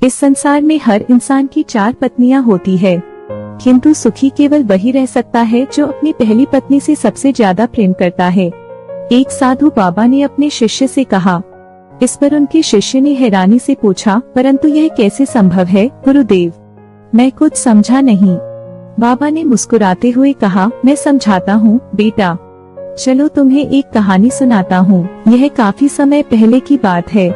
इस संसार में हर इंसान की 4 पत्नियां होती है, किंतु सुखी केवल वही रह सकता है जो अपनी पहली पत्नी से सबसे ज्यादा प्रेम करता है। एक साधु बाबा ने अपने शिष्य से कहा। इस पर उनके शिष्य ने हैरानी से पूछा, परंतु यह कैसे संभव है गुरुदेव? मैं कुछ समझा नहीं। बाबा ने मुस्कुराते हुए कहा, मैं समझाता हूँ बेटा। चलो तुम्हें एक कहानी सुनाता हूँ। यह काफी समय पहले की बात है।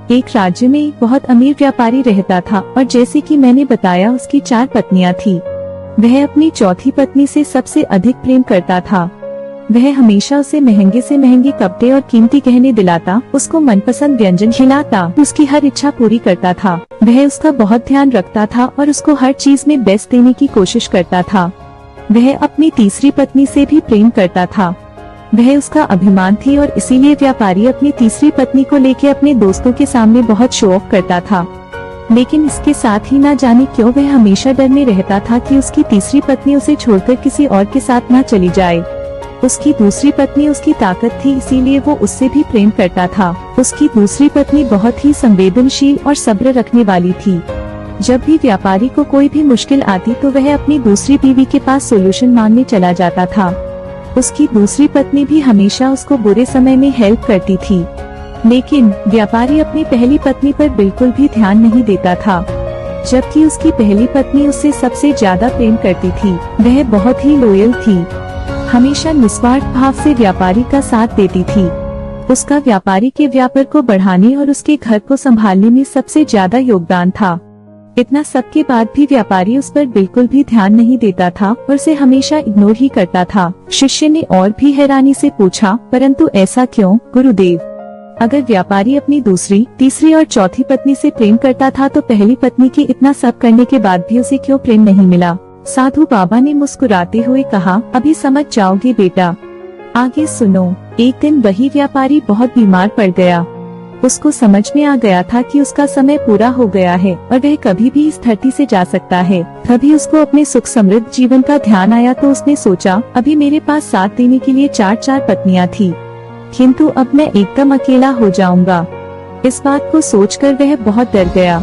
एक राज्य में एक बहुत अमीर व्यापारी रहता था और जैसे कि मैंने बताया उसकी 4 पत्नियां थी। वह अपनी चौथी पत्नी से सबसे अधिक प्रेम करता था। वह हमेशा उसे महंगे से महंगे कपड़े और कीमती गहने दिलाता, उसको मनपसंद व्यंजन खिलाता, उसकी हर इच्छा पूरी करता था। वह उसका बहुत ध्यान रखता था और उसको हर चीज में बेस्ट देने की कोशिश करता था। वह अपनी तीसरी पत्नी से भी प्रेम करता था। वह उसका अभिमान थी और इसीलिए व्यापारी अपनी तीसरी पत्नी को लेकर अपने दोस्तों के सामने बहुत शो ऑफ करता था। लेकिन इसके साथ ही ना जाने क्यों वह हमेशा डर में रहता था कि उसकी तीसरी पत्नी उसे छोड़कर किसी और के साथ न चली जाए। उसकी दूसरी पत्नी उसकी ताकत थी, इसीलिए वो उससे भी प्रेम करता था। उसकी दूसरी पत्नी बहुत ही संवेदनशील और सब्र रखने वाली थी। जब भी व्यापारी को कोई भी मुश्किल आती तो वह अपनी दूसरी बीवी के पास सोल्यूशन मांगने चला जाता था। उसकी दूसरी पत्नी भी हमेशा उसको बुरे समय में हेल्प करती थी। लेकिन व्यापारी अपनी पहली पत्नी पर बिल्कुल भी ध्यान नहीं देता था, जबकि उसकी पहली पत्नी उससे सबसे ज्यादा प्रेम करती थी। वह बहुत ही लॉयल थी, हमेशा निस्वार्थ भाव से व्यापारी का साथ देती थी। उसका व्यापारी के व्यापार को बढ़ाने और उसके घर को संभालने में सबसे ज्यादा योगदान था। इतना सब के बाद भी व्यापारी उस पर बिल्कुल भी ध्यान नहीं देता था और उसे हमेशा इग्नोर ही करता था। शिष्य ने और भी हैरानी से पूछा, परंतु ऐसा क्यों गुरुदेव? अगर व्यापारी अपनी दूसरी, तीसरी और चौथी पत्नी से प्रेम करता था तो पहली पत्नी के इतना सब करने के बाद भी उसे क्यों प्रेम नहीं मिला? साधु बाबा ने मुस्कुराते हुए कहा, अभी समझ जाओगे बेटा, आगे सुनो। एक दिन वही व्यापारी बहुत बीमार पड़ गया। उसको समझ में आ गया था कि उसका समय पूरा हो गया है और वह कभी भी इस धरती से जा सकता है। तभी उसको अपने सुख समृद्ध जीवन का ध्यान आया तो उसने सोचा, अभी मेरे पास साथ देने के लिए 4 पत्नियां थी, किंतु अब मैं एकदम अकेला हो जाऊंगा। इस बात को सोचकर वह बहुत डर गया।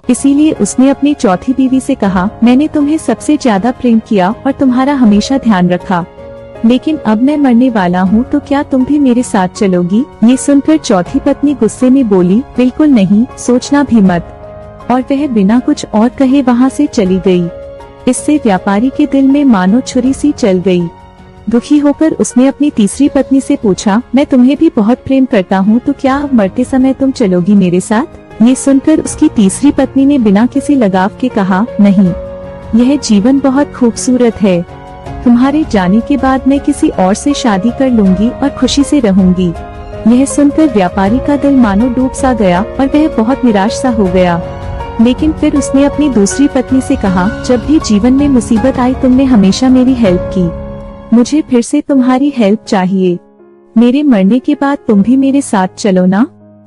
इसीलिए उसने अपनी चौथी बीवी से कहा, मैंने तुम्हें सबसे ज्यादा प्रेम किया और तुम्हारा हमेशा ध्यान रखा, लेकिन अब मैं मरने वाला हूँ तो क्या तुम भी मेरे साथ चलोगी? ये सुनकर चौथी पत्नी गुस्से में बोली, बिल्कुल नहीं, सोचना भी मत। और वह बिना कुछ और कहे वहाँ से चली गई। इससे व्यापारी के दिल में मानो छुरी सी चल गई। दुखी होकर उसने अपनी तीसरी पत्नी से पूछा, मैं तुम्हें भी बहुत प्रेम करता हूँ तो क्या अब मरते समय तुम चलोगी मेरे साथ? ये सुनकर उसकी तीसरी पत्नी ने बिना किसी लगाव के कहा, नहीं, यह जीवन बहुत खूबसूरत है। तुम्हारे जाने के बाद मैं किसी और से शादी कर लूंगी और खुशी से रहूंगी। यह सुनकर व्यापारी का दिल मानो डूब सा गया और वह बहुत निराश सा हो गया। लेकिन फिर उसने अपनी दूसरी पत्नी से कहा, जब भी जीवन में मुसीबत आई तुमने हमेशा मेरी हेल्प की, मुझे फिर से तुम्हारी हेल्प चाहिए। मेरे मरने के बाद तुम भी मेरे साथ चलो ना?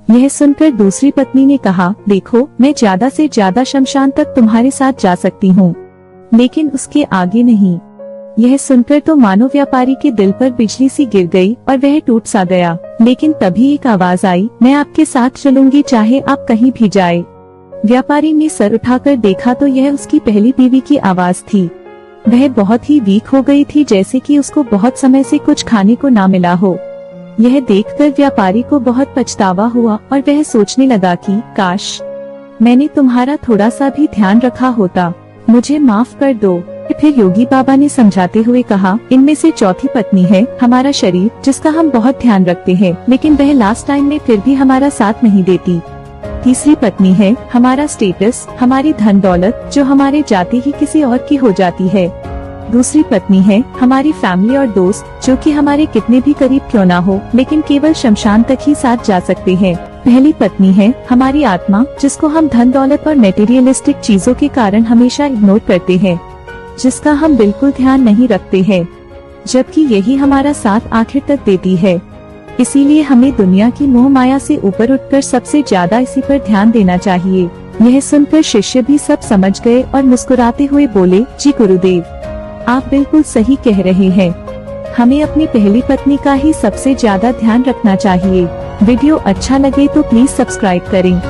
यह सुनकर दूसरी पत्नी ने कहा, देखो, मैं ज्यादा से ज्यादा शमशान तक तुम्हारे साथ जा सकती हूँ, लेकिन उसके आगे नहीं। यह सुनकर तो मानो व्यापारी के दिल पर बिजली सी गिर गई और वह टूट सा गया। लेकिन तभी एक आवाज आई, मैं आपके साथ चलूंगी चाहे आप कहीं भी जाए। व्यापारी ने सर उठाकर देखा तो यह उसकी पहली बीवी की आवाज थी। वह बहुत ही वीक हो गई थी, जैसे कि उसको बहुत समय से कुछ खाने को ना मिला हो। यह देखकर व्यापारी को बहुत पछतावा हुआ और वह सोचने लगा कि काश मैंने तुम्हारा थोड़ा सा भी ध्यान रखा होता, मुझे माफ कर दो। फिर योगी बाबा ने समझाते हुए कहा, इनमें से चौथी पत्नी है हमारा शरीर, जिसका हम बहुत ध्यान रखते हैं, लेकिन वह लास्ट टाइम में फिर भी हमारा साथ नहीं देती। तीसरी पत्नी है हमारा स्टेटस, हमारी धन दौलत, जो हमारे जाते ही किसी और की हो जाती है। दूसरी पत्नी है हमारी फैमिली और दोस्त, जो कि हमारे कितने भी करीब क्यों ना हो, लेकिन केवल शमशान तक ही साथ जा सकते हैं। पहली पत्नी है हमारी आत्मा, जिसको हम धन दौलत और मेटेरियलिस्टिक चीजों के कारण हमेशा इग्नोर करते हैं, जिसका हम बिल्कुल ध्यान नहीं रखते हैं, जबकि यही हमारा साथ आखिर तक देती है। इसीलिए हमें दुनिया की मोह माया से ऊपर उठकर सबसे ज्यादा इसी पर ध्यान देना चाहिए। यह सुनकर शिष्य भी सब समझ गए और मुस्कुराते हुए बोले, जी गुरुदेव, आप बिल्कुल सही कह रहे हैं। हमें अपनी पहली पत्नी का ही सबसे ज्यादा ध्यान रखना चाहिए। वीडियो अच्छा लगे तो प्लीज सब्सक्राइब करें।